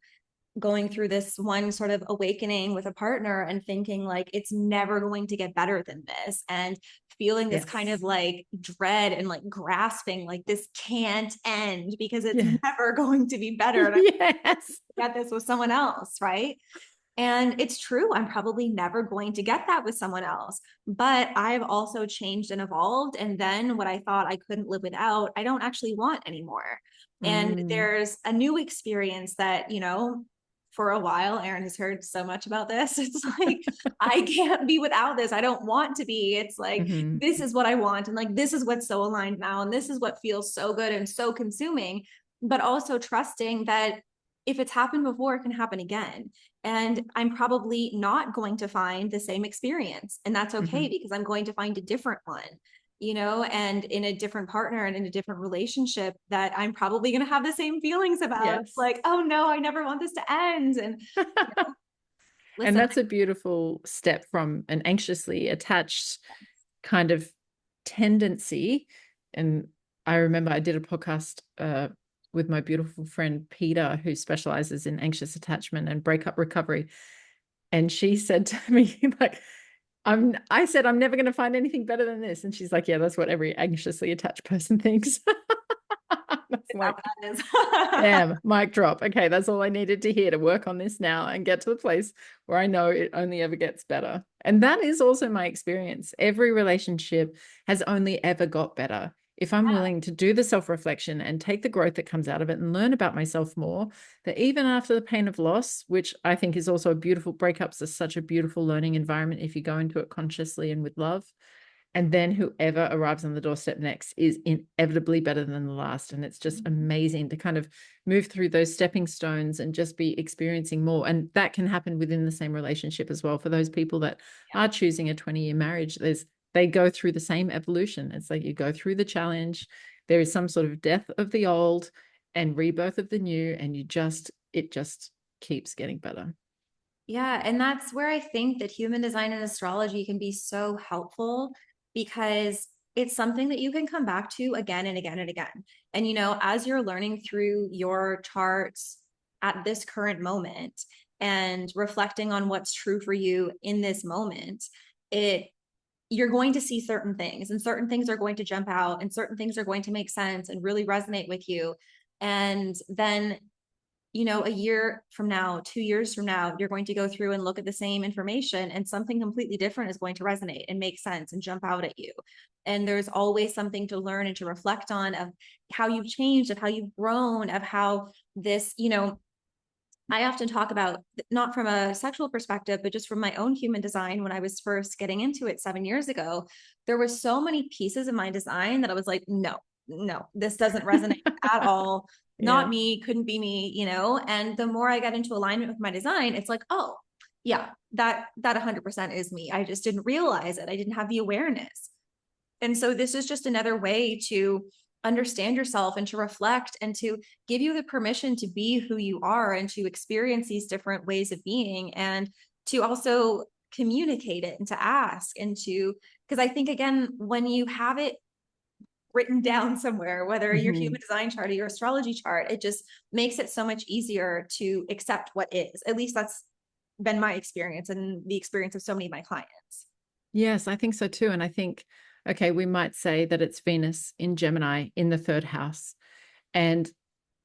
going through this one sort of awakening with a partner and thinking like it's never going to get better than this, and feeling this kind of like dread and like grasping, like this can't end because it's never going to be better. And Yes. I got this with someone else, right? And it's true, I'm probably never going to get that with someone else, but I've also changed and evolved. And then what I thought I couldn't live without, I don't actually want anymore. And there's a new experience that, you know, for a while, Erin has heard so much about this. It's like, I can't be without this. I don't want to be. It's like, this is what I want. And like, this is what's so aligned now. And this is what feels so good and so consuming, but also trusting that if it's happened before, it can happen again. And I'm probably not going to find the same experience. And that's okay, because I'm going to find a different one, you know, and in a different partner and in a different relationship that I'm probably going to have the same feelings about. It's like, oh no, I never want this to end. And you know, listen, and that's a beautiful step from an anxiously attached kind of tendency. And I remember I did a podcast with my beautiful friend Peter, who specializes in anxious attachment and breakup recovery. And she said to me, like, I said, I'm never going to find anything better than this. And she's like, yeah, that's what every anxiously attached person thinks. That's like, damn, mic drop. Okay, that's all I needed to hear to work on this now and get to the place where I know it only ever gets better. And that is also my experience. Every relationship has only ever got better. If I'm willing to do the self-reflection and take the growth that comes out of it and learn about myself more, that even after the pain of loss, which I think is also a beautiful, breakups are such a beautiful learning environment if you go into it consciously and with love. And then whoever arrives on the doorstep next is inevitably better than the last. And it's just amazing to kind of move through those stepping stones and just be experiencing more. And that can happen within the same relationship as well. For those people that are choosing a 20-year marriage, they go through the same evolution. It's like you go through the challenge. There is some sort of death of the old and rebirth of the new, and it just keeps getting better. Yeah. And that's where I think that human design and astrology can be so helpful, because it's something that you can come back to again and again and again. And, you know, as you're learning through your charts at this current moment and reflecting on what's true for you in this moment, you're going to see certain things, and certain things are going to jump out, and certain things are going to make sense and really resonate with you. And then, you know, a year from now, 2 years from now, you're going to go through and look at the same information, and something completely different is going to resonate and make sense and jump out at you. And there's always something to learn and to reflect on, of how you've changed, of how you've grown, of how this, you know, I often talk about, not from a sexual perspective, but just from my own human design. When I was first getting into it 7 years ago, there were so many pieces of my design that I was like, no, this doesn't resonate at all. Not me, couldn't be me, you know? And the more I got into alignment with my design, it's like, oh yeah, that 100% is me. I just didn't realize it. I didn't have the awareness. And so this is just another way to understand yourself and to reflect and to give you the permission to be who you are and to experience these different ways of being, and to also communicate it and to ask and to, because I think, again, when you have it written down somewhere, whether your human design chart or your astrology chart, it just makes it so much easier to accept what is. At least that's been my experience and the experience of so many of my clients. Yes, I think so too. And I think, okay, we might say that it's Venus in Gemini in the third house. And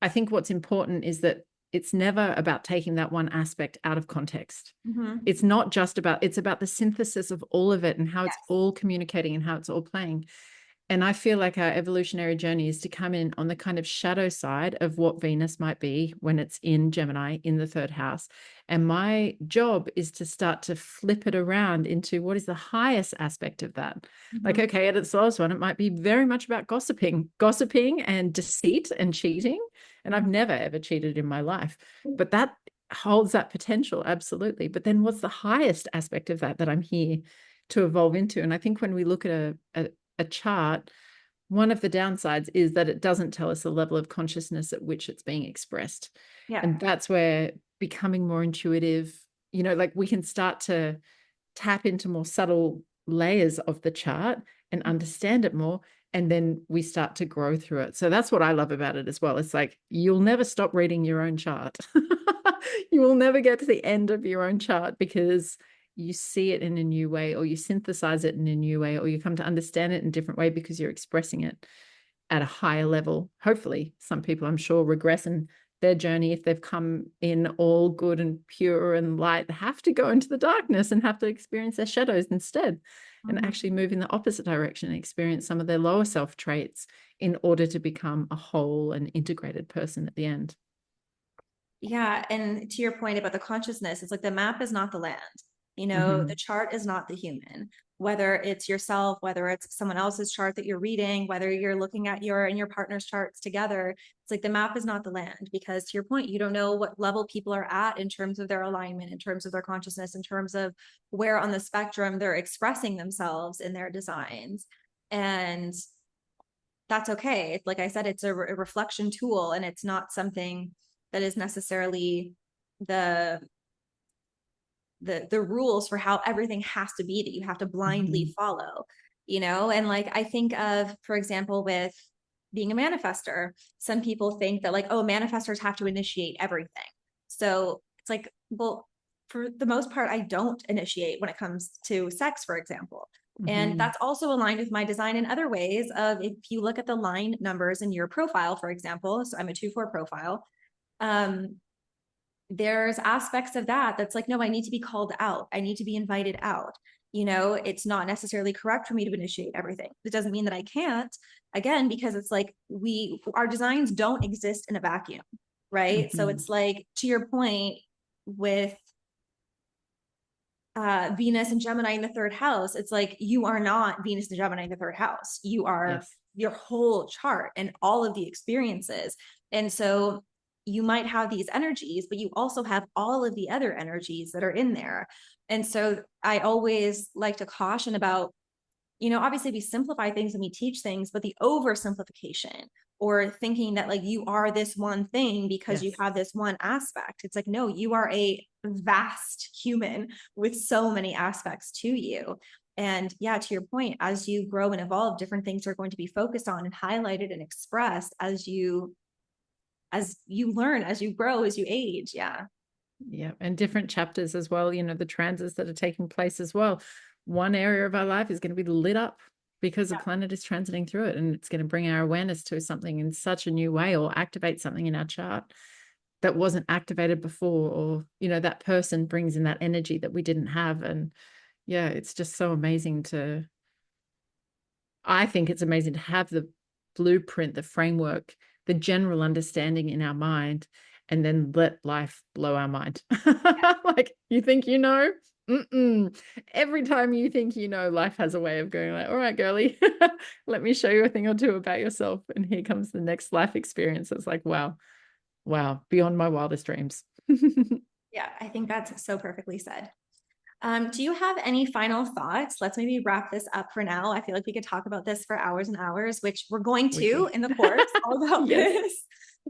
I think what's important is that it's never about taking that one aspect out of context. It's not just about, it's about the synthesis of all of it and how it's all communicating and how it's all playing. And I feel like our evolutionary journey is to come in on the kind of shadow side of what Venus might be when it's in Gemini in the third house. And my job is to start to flip it around into what is the highest aspect of that. Like, okay, at its lowest one, it might be very much about gossiping and deceit and cheating. And I've never, ever cheated in my life, but that holds that potential. Absolutely. But then what's the highest aspect of that I'm here to evolve into? And I think when we look at a chart, one of the downsides is that it doesn't tell us the level of consciousness at which it's being expressed. And that's where becoming more intuitive, like we can start to tap into more subtle layers of the chart and understand it more. And then we start to grow through it. So that's what I love about it as well. It's like, you'll never stop reading your own chart. You will never get to the end of your own chart, because you see it in a new way, or you synthesize it in a new way, or you come to understand it in a different way because you're expressing it at a higher level. Hopefully, some people, I'm sure, regress in their journey if they've come in all good and pure and light, have to go into the darkness and have to experience their shadows instead, and actually move in the opposite direction and experience some of their lower self traits in order to become a whole and integrated person at the end. Yeah. And to your point about the consciousness, it's like the map is not the land. The chart is not the human, whether it's yourself, whether it's someone else's chart that you're reading, whether you're looking at your and your partner's charts together. It's like the map is not the land, because to your point, you don't know what level people are at in terms of their alignment, in terms of their consciousness, in terms of where on the spectrum they're expressing themselves in their designs. And that's okay. It's, like I said, it's a reflection tool, and it's not something that is necessarily the rules for how everything has to be that you have to blindly follow, and like, I think of, for example, with being a manifester, some people think that, like, oh, manifestors have to initiate everything. So it's like, well, for the most part, I don't initiate when it comes to sex, for example. And that's also aligned with my design in other ways. Of, if you look at the line numbers in your profile, for example, so I'm a 2-4 profile, there's aspects of that's like, no, I need to be called out. I need to be invited out. It's not necessarily correct for me to initiate everything. It doesn't mean that I can't, again, because it's like, our designs don't exist in a vacuum, right? So it's like, to your point with Venus and Gemini in the third house, it's like, you are not Venus and Gemini in the third house. You are your whole chart and all of the experiences. And so you might have these energies, but you also have all of the other energies that are in there. And so I always like to caution about, obviously we simplify things and we teach things, but the oversimplification, or thinking that, like, you are this one thing because you have this one aspect. It's like, no, you are a vast human with so many aspects to you. And yeah, to your point, as you grow and evolve, different things are going to be focused on and highlighted and expressed as you learn, as you grow, as you age. Yeah. And different chapters as well, the transits that are taking place as well. One area of our life is going to be lit up because the planet is transiting through it, and it's going to bring our awareness to something in such a new way, or activate something in our chart that wasn't activated before, or that person brings in that energy that we didn't have. And it's just so amazing I think it's amazing to have the blueprint, the framework, the general understanding in our mind, and then let life blow our mind. Like, you think every time you think life has a way of going like, all right, girly, let me show you a thing or two about yourself, and here comes the next life experience. It's like, wow, beyond my wildest dreams. Yeah, I think that's so perfectly said. Do you have any final thoughts? Let's maybe wrap this up for now. I feel like we could talk about this for hours and hours, which we're going to in the course, all about Yes. this.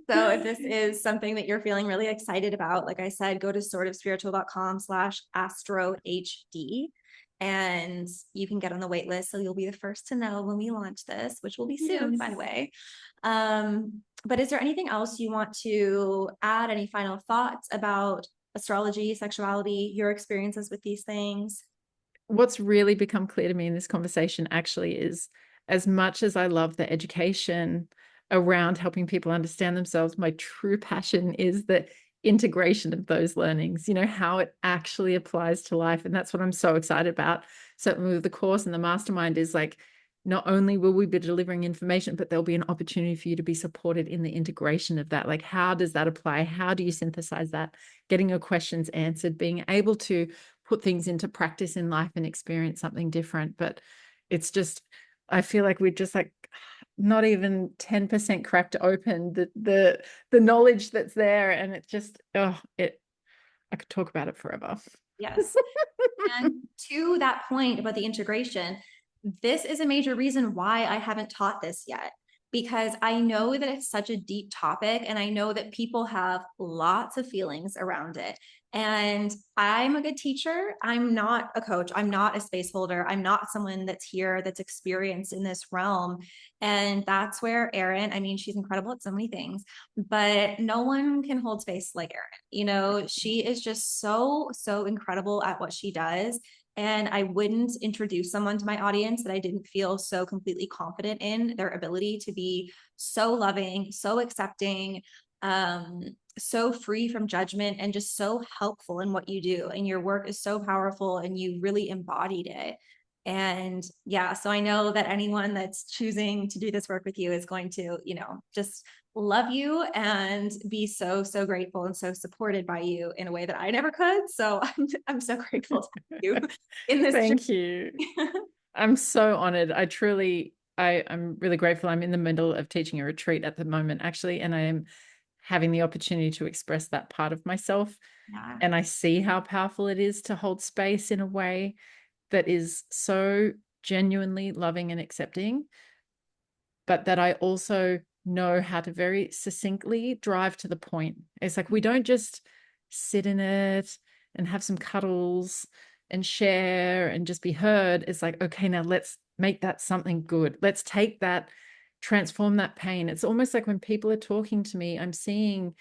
So if this is something that you're feeling really excited about, like I said, go to sortofspiritual.com/astrohd and you can get on the wait list. So you'll be the first to know when we launch this, which will be soon, by the way. But is there anything else you want to add? Any final thoughts about astrology, sexuality, your experiences with these things? What's really become clear to me in this conversation actually is, as much as I love the education around helping people understand themselves, my true passion is the integration of those learnings, how it actually applies to life. And that's what I'm so excited about. Certainly with the course and the mastermind is like, not only will we be delivering information, but there'll be an opportunity for you to be supported in the integration of that. Like, how does that apply? How do you synthesize that? Getting your questions answered, being able to put things into practice in life and experience something different. But it's just, I feel like we're just like not even 10% cracked open the knowledge that's there. And it's just, I could talk about it forever. Yes. And to that point about the integration, this is a major reason why I haven't taught this yet, because I know that it's such a deep topic and I know that people have lots of feelings around it. And I'm a good teacher. I'm not a coach. I'm not a space holder. I'm not someone that's here that's experienced in this realm. And that's where Erin, I mean, she's incredible at so many things, but no one can hold space like Erin. She is just so, so incredible at what she does. And I wouldn't introduce someone to my audience that I didn't feel so completely confident in their ability to be so loving, so accepting, so free from judgment, and just so helpful in what you do. And your work is so powerful and you really embodied it. And yeah, so I know that anyone that's choosing to do this work with you is going to, just love you and be so, so grateful and so supported by you in a way that I never could. So I'm so grateful to you in this. Thank you. I'm so honored. I'm really grateful. I'm in the middle of teaching a retreat at the moment, actually, and I am having the opportunity to express that part of myself. Yeah. And I see how powerful it is to hold space in a way that is so genuinely loving and accepting, but that I also know how to very succinctly drive to the point. It's like, we don't just sit in it and have some cuddles and share and just be heard. It's like, okay, now let's make that something good. Let's take that, transform that pain. It's almost like when people are talking to me, I'm seeing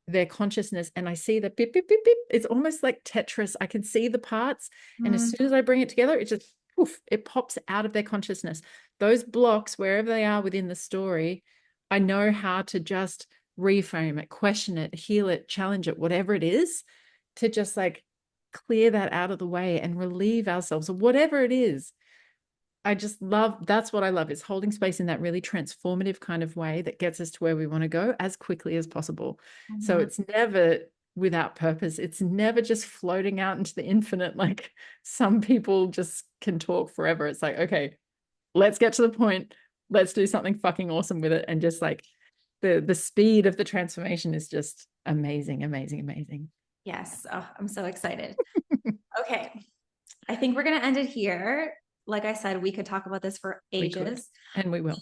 their consciousness and I see the beep, beep, beep, beep. It's almost like Tetris. I can see the parts. And as soon as I bring it together, it just, poof, it pops out of their consciousness. Those blocks, wherever they are within the story, I know how to just reframe it, question it, heal it, challenge it, whatever it is, to just like clear that out of the way and relieve ourselves, or whatever it is. I just love, that's what I love, is holding space in that really transformative kind of way that gets us to where we want to go as quickly as possible. So it's never without purpose. It's never just floating out into the infinite. Like some people just can talk forever. It's like, okay, let's get to the point. Let's do something fucking awesome with it. And just like the speed of the transformation is just amazing, amazing, amazing. Yes. Oh, I'm so excited. Okay. I think we're going to end it here. Like I said, we could talk about this for ages. And we will.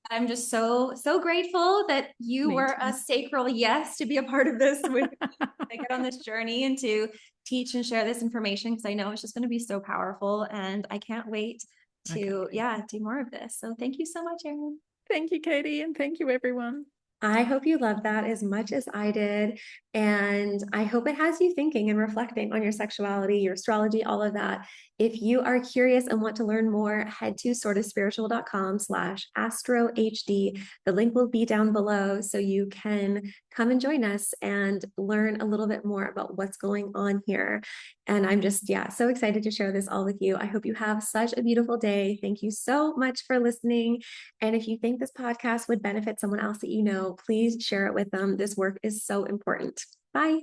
I'm just so, so grateful that you were a sacral yes to be a part of this, with to get on this journey and to teach and share this information, because I know it's just going to be so powerful and I can't wait to do more of this. So thank you so much, Erin. Thank you, Katie, and thank you, everyone. I hope you love that as much as I did. And I hope it has you thinking and reflecting on your sexuality, your astrology, all of that. If you are curious and want to learn more, head to sortofspiritual.com/astrohd. The link will be down below so you can come and join us and learn a little bit more about what's going on here. And I'm just, so excited to share this all with you. I hope you have such a beautiful day. Thank you so much for listening. And if you think this podcast would benefit someone else that you know, please share it with them. This work is so important. Bye.